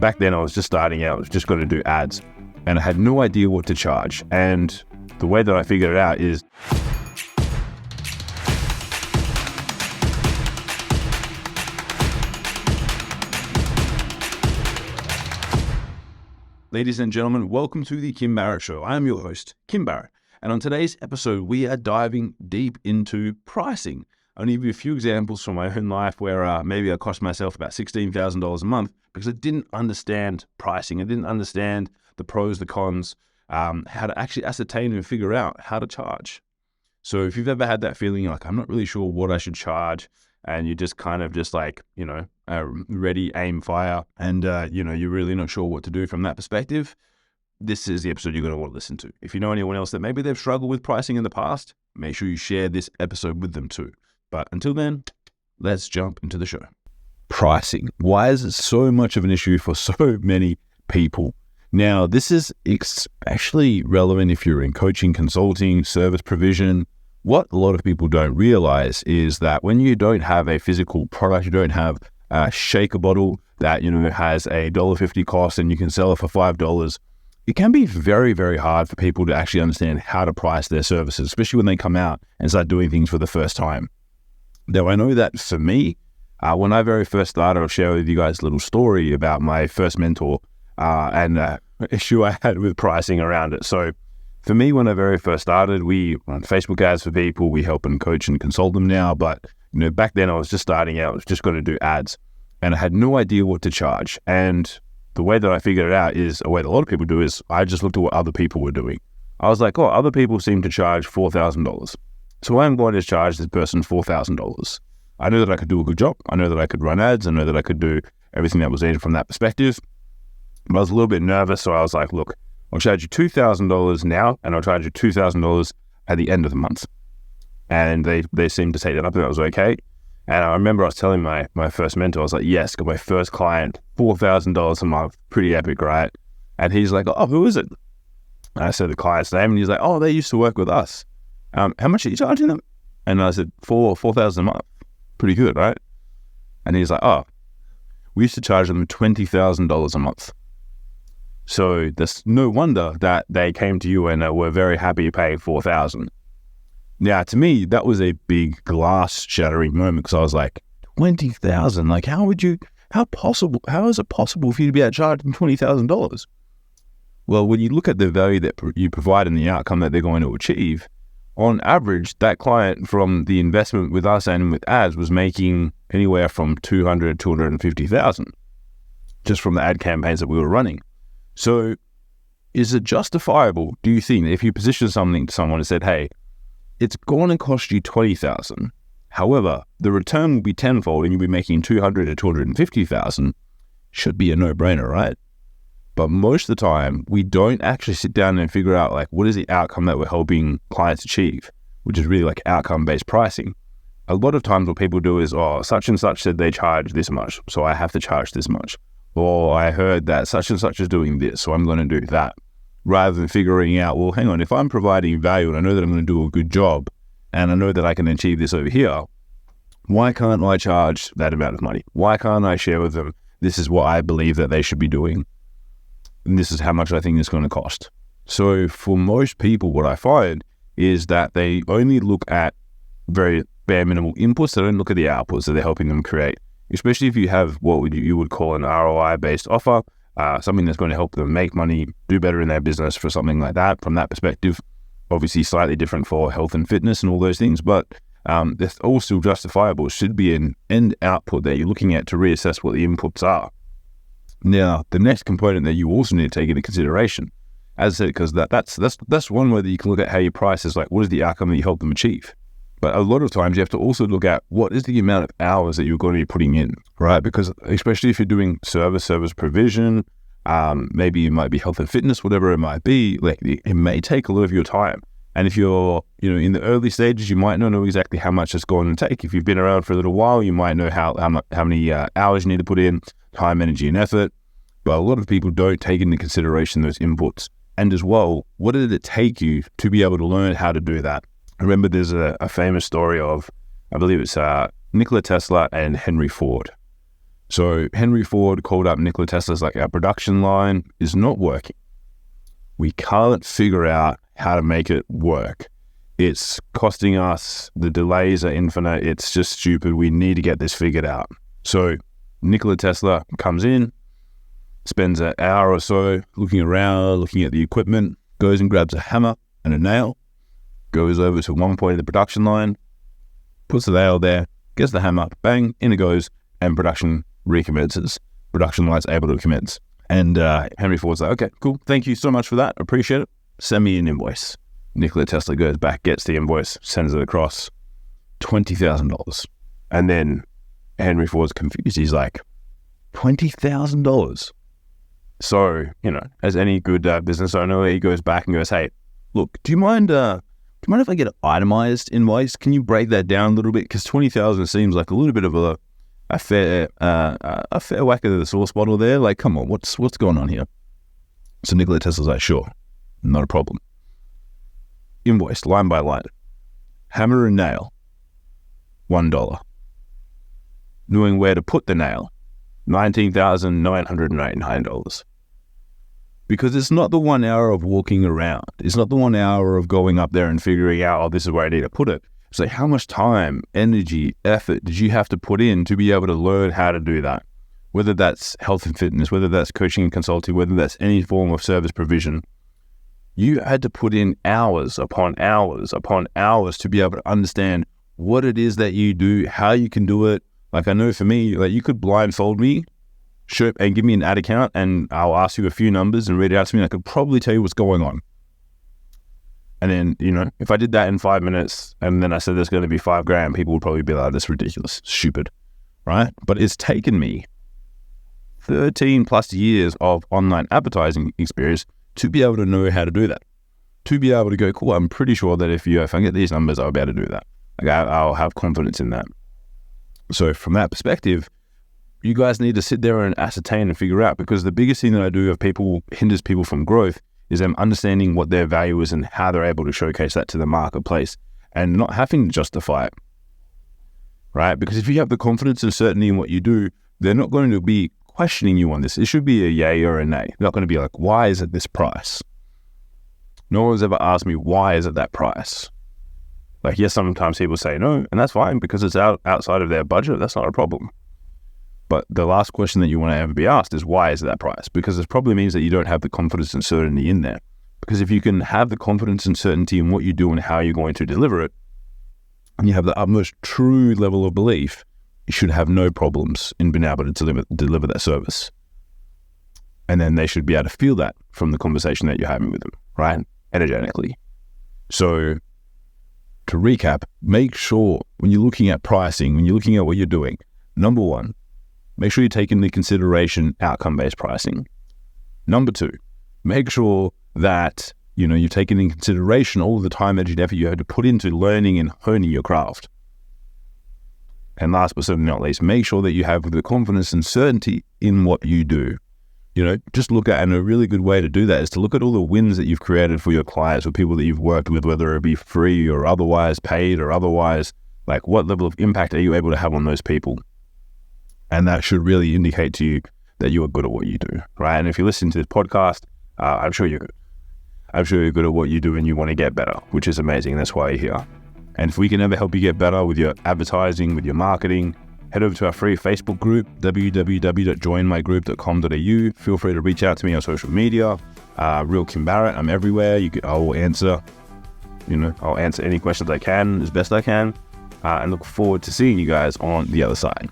Back then I was just starting out, I was just going to do ads and I had no idea what to charge. And the way that I figured it out is ladies and gentlemen, welcome to the Kim Barrett Show. I am your host, Kim Barrett. And on today's episode, we are diving deep into pricing. I'll give you a few examples from my own life where maybe I cost myself about $16,000 a month because I didn't understand pricing. I didn't understand the pros, the cons, how to actually ascertain and figure out how to charge. So if you've ever had that feeling like, I'm not really sure what I should charge, and you're just kind of just like, ready, aim, fire, and, you're really not sure what to do from that perspective, this is the episode you're going to want to listen to. If you know anyone else that maybe they've struggled with pricing in the past, make sure you share this episode with them too. But until then, let's jump into the show. Pricing. Why is it so much of an issue for so many people? Now, this is especially relevant if you're in coaching, consulting, service provision. What a lot of people don't realize is that when you don't have a physical product, you don't have a shaker bottle that, has a $1.50 cost and you can sell it for $5, it can be very, very hard for people to actually understand how to price their services, especially when they come out and start doing things for the first time. Now, I know that for me, when I very first started, I'll share with you guys a little story about my first mentor and issue I had with pricing around it. So for me, when I very first started, we run Facebook ads for people. We help and coach and consult them now. But, back then I was just starting out. I was just going to do ads and I had no idea what to charge. And the way that I figured it out is a way that a lot of people do is I just looked at what other people were doing. I was like, other people seem to charge $4,000. So I'm going to charge this person $4,000. I know that I could do a good job. I know that I could run ads. I know that I could do everything that was needed from that perspective. But I was a little bit nervous. So I was like, look, I'll charge you $2,000 now, and I'll charge you $2,000 at the end of the month. And they seemed to take that up, and that was okay. And I remember I was telling my first mentor, I was like, yes, got my first client, $4,000 a month, pretty epic, right? And he's like, who is it? And I said the client's name, and he's like, they used to work with us. How much are you charging them? And I said, $4,000 a month. Pretty good, right? And he's like, we used to charge them $20,000 a month. So there's no wonder that they came to you and were very happy paying $4,000. Now, to me, that was a big glass shattering moment because I was like, $20,000? Like, how is it possible for you to be able to charge them $20,000? Well, when you look at the value that you provide and the outcome that they're going to achieve, on average, that client from the investment with us and with ads was making anywhere from $200,000 to $250,000 just from the ad campaigns that we were running. So is it justifiable, do you think, if you position something to someone and said, hey, it's going to cost you $20,000, however, the return will be tenfold and you'll be making $200,000 to $250,000, should be a no-brainer, right? But most of the time, we don't actually sit down and figure out like what is the outcome that we're helping clients achieve, which is really like outcome-based pricing. A lot of times what people do is, such and such said they charge this much, so I have to charge this much. Or I heard that such and such is doing this, so I'm going to do that. Rather than figuring out, well, hang on, if I'm providing value and I know that I'm going to do a good job and I know that I can achieve this over here, why can't I charge that amount of money? Why can't I share with them, this is what I believe that they should be doing? And this is how much I think it's going to cost. So for most people, what I find is that they only look at very bare minimal inputs. They don't look at the outputs that they're helping them create, especially if you have what you would call an ROI-based offer, something that's going to help them make money, do better in their business for something like that. From that perspective, obviously slightly different for health and fitness and all those things, but they're all still justifiable. It should be an end output that you're looking at to reassess what the inputs are. Now, the next component that you also need to take into consideration, as I said, because that's one way that you can look at how you price is like, what is the outcome that you help them achieve? But a lot of times you have to also look at what is the amount of hours that you're going to be putting in, right? Because especially if you're doing service provision, maybe it might be health and fitness, whatever it might be, like it may take a lot of your time. And if you're, in the early stages, you might not know exactly how much it's going to take. If you've been around for a little while, you might know how many hours you need to put in, time, energy, and effort. But a lot of people don't take into consideration those inputs. And as well, what did it take you to be able to learn how to do that? I remember there's a famous story of, I believe it's Nikola Tesla and Henry Ford. So Henry Ford called up Nikola Tesla's like, our production line is not working. We can't figure out how to make it work. It's costing us, the delays are infinite. It's just stupid. We need to get this figured out. So Nikola Tesla comes in, spends an hour or so looking around, looking at the equipment, goes and grabs a hammer and a nail, goes over to one point of the production line, puts the nail there, gets the hammer, bang, in it goes, and production recommences. Production line's able to commence. And Henry Ford's like, okay, cool. Thank you so much for that. Appreciate it. Send me an invoice. Nikola Tesla goes back, gets the invoice, sends it across, $20,000. And then Henry Ford's confused. He's like, $20,000? So, as any good business owner, he goes back and goes, hey, look, do you mind if I get an itemized invoice? Can you break that down a little bit? Because $20,000 seems like a little bit of a fair whack of the sauce bottle there. Like, come on, what's going on here? So Nikola Tesla's like, sure, not a problem. Invoice, line by line. Hammer and nail, $1. Knowing where to put the nail, $19,999. Because it's not the 1 hour of walking around. It's not the 1 hour of going up there and figuring out, oh, this is where I need to put it. It's like, how much time, energy, effort did you have to put in to be able to learn how to do that? Whether that's health and fitness, whether that's coaching and consulting, whether that's any form of service provision, you had to put in hours upon hours upon hours to be able to understand what it is that you do, how you can do it. Like, I know for me, like, you could blindfold me, and give me an ad account, and I'll ask you a few numbers and read it out to me, and I could probably tell you what's going on. And then, if I did that in 5 minutes, and then I said there's going to be $5,000, people would probably be like, that's ridiculous, stupid, right? But it's taken me 13 plus years of online advertising experience to be able to know how to do that. To be able to go, cool, I'm pretty sure that if I get these numbers, I'll be able to do that. Like, I'll have confidence in that. So from that perspective, you guys need to sit there and ascertain and figure out, because the biggest thing that I do hinders people from growth is them understanding what their value is and how they're able to showcase that to the marketplace and not having to justify it, right? Because if you have the confidence and certainty in what you do, they're not going to be questioning you on this. It should be a yay or a nay. They're not going to be like, why is it this price? No one's ever asked me, why is it that price? Like, yes, sometimes people say no, and that's fine because it's outside of their budget. That's not a problem. But the last question that you want to ever be asked is, why is it that price? Because it probably means that you don't have the confidence and certainty in there. Because if you can have the confidence and certainty in what you do and how you're going to deliver it, and you have the utmost true level of belief, you should have no problems in being able to deliver that service. And then they should be able to feel that from the conversation that you're having with them, right? Energetically. So to recap, make sure when you're looking at pricing, when you're looking at what you're doing, number one, make sure you take into consideration outcome-based pricing. Number two, make sure that you've taken into consideration all the time, energy, and effort you have to put into learning and honing your craft. And last but certainly not least, make sure that you have the confidence and certainty in what you do. Just look at, and a really good way to do that is to look at all the wins that you've created for your clients or people that you've worked with, whether it be free or otherwise paid or otherwise, like what level of impact are you able to have on those people? And that should really indicate to you that you are good at what you do, right? And if you listen to this podcast, I'm sure you're good. I'm sure you're good at what you do and you want to get better, which is amazing. That's why you're here. And if we can ever help you get better with your advertising, with your marketing, head over to our free Facebook group, www.joinmygroup.com.au. Feel free to reach out to me on social media. Real Kim Barrett, I'm everywhere. I will answer, I'll answer any questions I can as best I can. And look forward to seeing you guys on the other side.